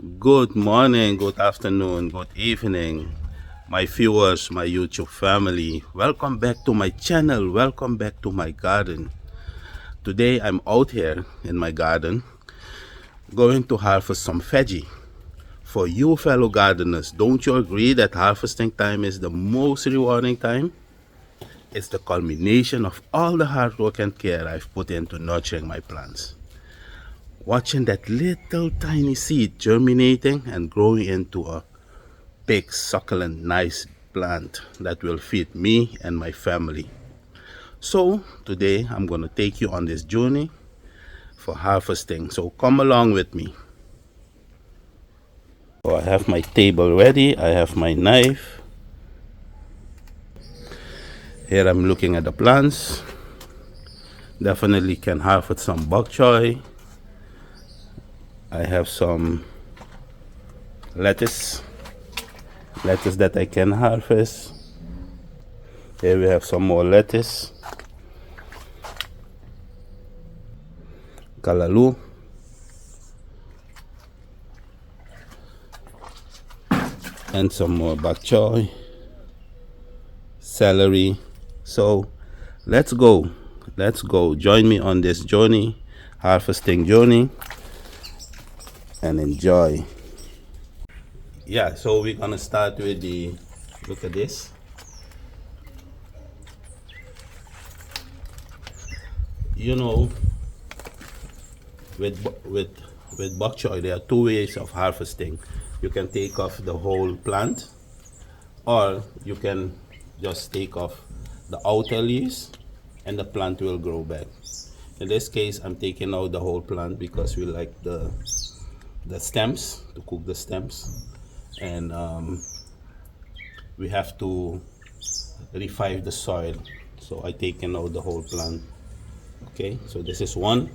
Good morning, good afternoon, good evening, my viewers, my YouTube family. Welcome back to my channel. Welcome back to my garden. Today I'm out here in my garden going to harvest some veggie. For you fellow gardeners, don't you agree that harvesting time is the most rewarding time? It's the culmination of all the hard work and care I've put into nurturing my plants. Watching that little tiny seed germinating and growing into a big, succulent, nice plant that will feed me and my family. So, today I'm going to take you on this journey for harvesting. So, come along with me. So, I have my table ready, I have my knife. Here I'm looking at the plants. Definitely can harvest some bok choy. I have some lettuce that I can harvest. Here we have some more lettuce, kalaloo, and some more bok choy, celery. So let's go. Join me on this journey, harvesting journey, and enjoy. Yeah, so we're gonna start with the, look at this. You know, with bok choy, there are two ways of harvesting. You can take off the whole plant, or you can just take off the outer leaves and the plant will grow back. In this case, I'm taking out the whole plant because we like the stems, to cook the stems, and we have to revive the soil, so I taken out the whole plant. Okay, so this is one.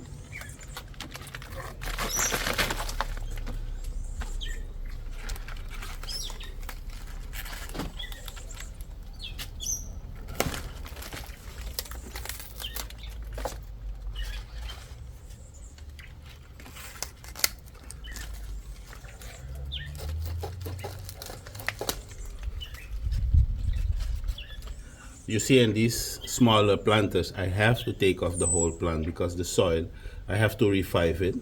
You see, in these smaller planters, I have to take off the whole plant because the soil, I have to revive it.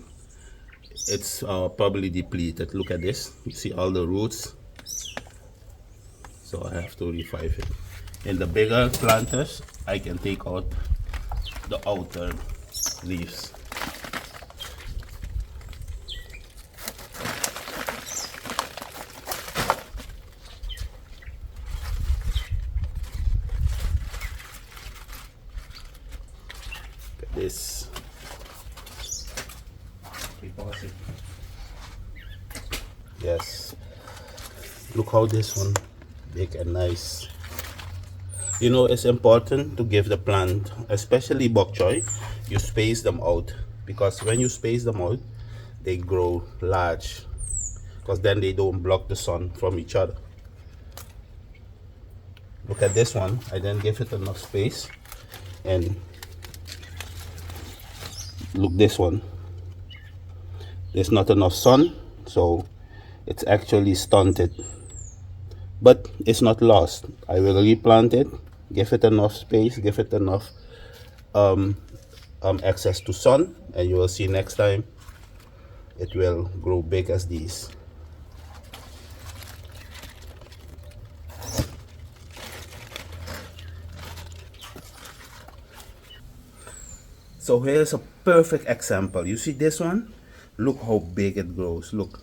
It's probably depleted. Look at this. You see all the roots. So I have to revive it. In the bigger planters, I can take out the outer leaves. Look at this. Yes. Look how this one big and nice. You know, it's important to give the plant, especially bok choy, you space them out, because when you space them out, they grow large, because then they don't block the sun from each other. Look at this one. I didn't give it enough space, and look this one. There's not enough sun, so it's actually stunted, but it's not lost. I will replant it, give it enough space, give it enough access to sun, and you will see next time it will grow big as these. So here's a perfect example. You see this one? Look how big it grows. Look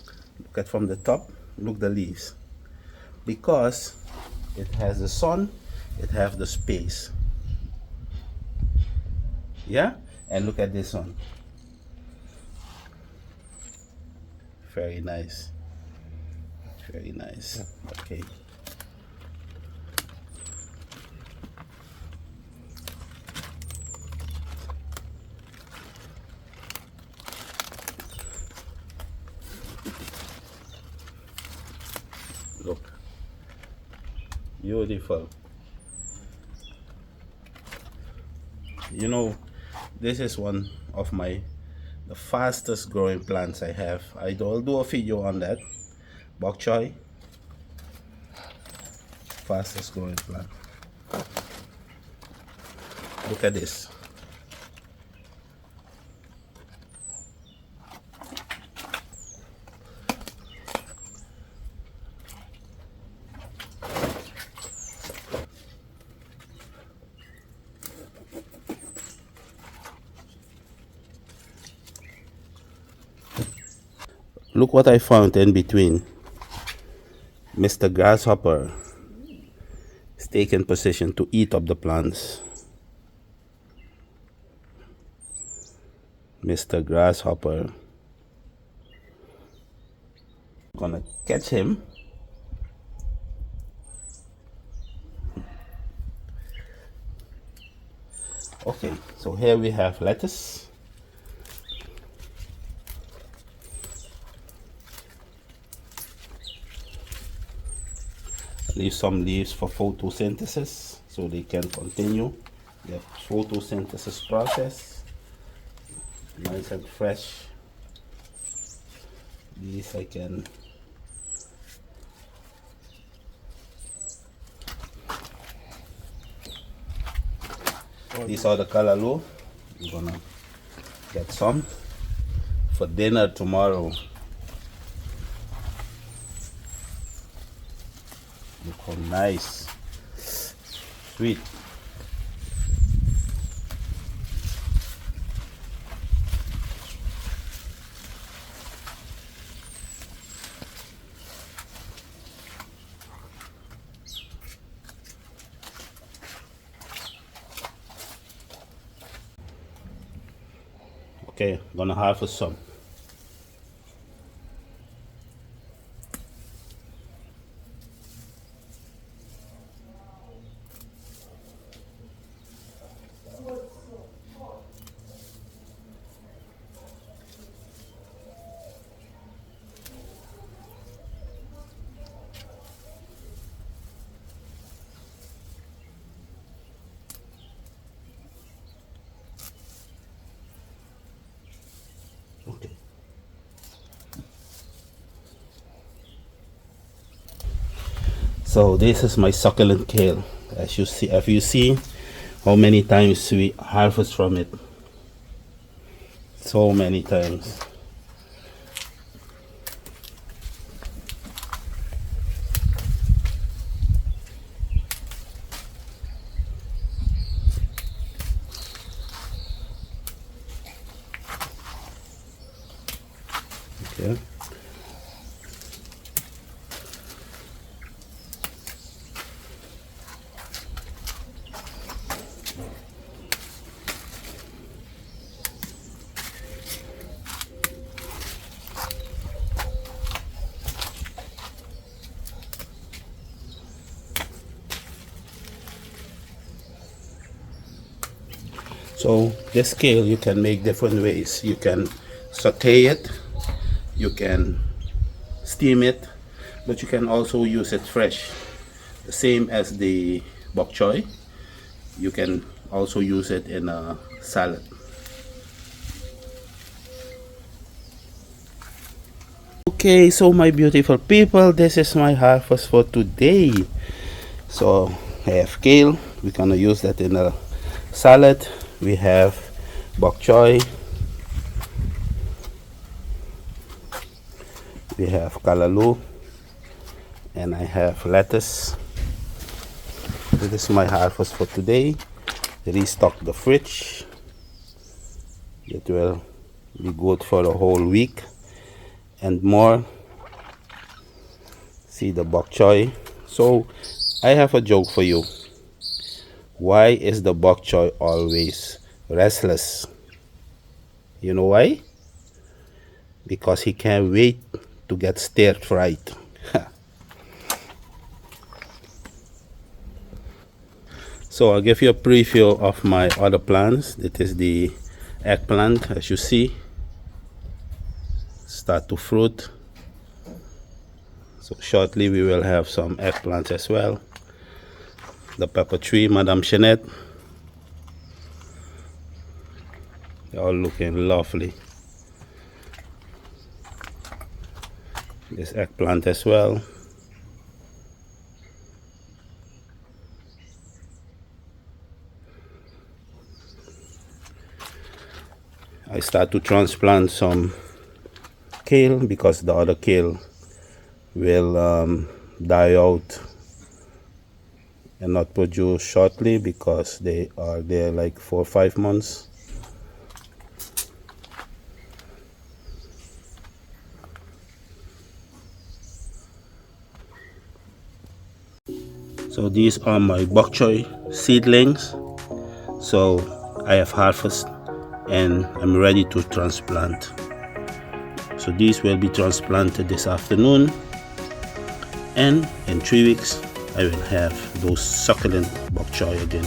at from the top. Look the leaves. Because it has the sun, it has the space. Yeah? And look at this one. Very nice. Very nice. Okay. Look. Beautiful. You know, this is one of my The fastest growing plants I have. I'll do a video on that. Bok choy, fastest growing plant. Look at this. Look what I found in between. Mr. Grasshopper is taking position to eat up the plants. Mr. Grasshopper. Gonna catch him. Okay, so here we have lettuce. Leave some leaves for photosynthesis so they can continue the photosynthesis process. Nice and fresh. These I can these are the callaloo. I'm gonna get some for dinner tomorrow. Look how nice, sweet. Okay, gonna harvest some. Okay. So this is my succulent kale. As you see, if you see how many times we harvest from it, so many times. Okay. So this kale you can make different ways. You can saute it, you can steam it, but you can also use it fresh. The same as the bok choy. You can also use it in a salad. Okay, so my beautiful people, this is my harvest for today. So I have kale, we're gonna use that in a salad. We have bok choy, we have callaloo, and I have lettuce. This is my harvest for today. Restock the fridge. It will be good for a whole week and more. See the bok choy. So I have a joke for you. Why is the bok choy always restless? You know why? Because he can't wait to get stir fried. So I'll give you a preview of my other plants. It is the eggplant, as you see, start to fruit. So shortly we will have some eggplants as well. The pepper tree, Madame Jeanette, they're all looking lovely. this eggplant as well. I start to transplant some kale because the other kale will die out and not produce shortly because they are there like 4 or 5 months. So these are my bok choy seedlings. So I have harvested and I'm ready to transplant. So these will be transplanted this afternoon, and in 3 weeks I will have those succulent bok choy again.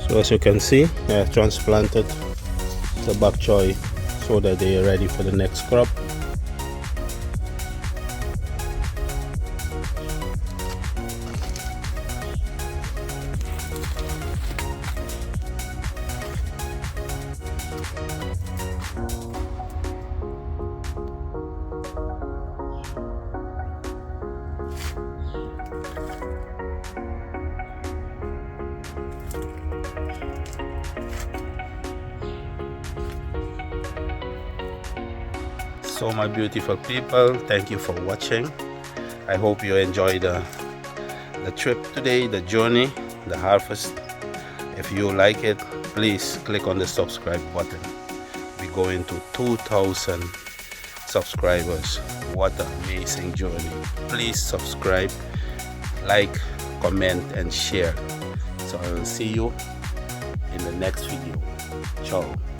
So as you can see, I have transplanted the bok choy so that they are ready for the next crop. So my beautiful people, thank you for watching. I hope you enjoy the trip today, the journey, the harvest. If you like it, please click on the subscribe button. We're going to 2,000 subscribers. What an amazing journey. Please subscribe, like, comment and share. So I will see you in the next video. Ciao.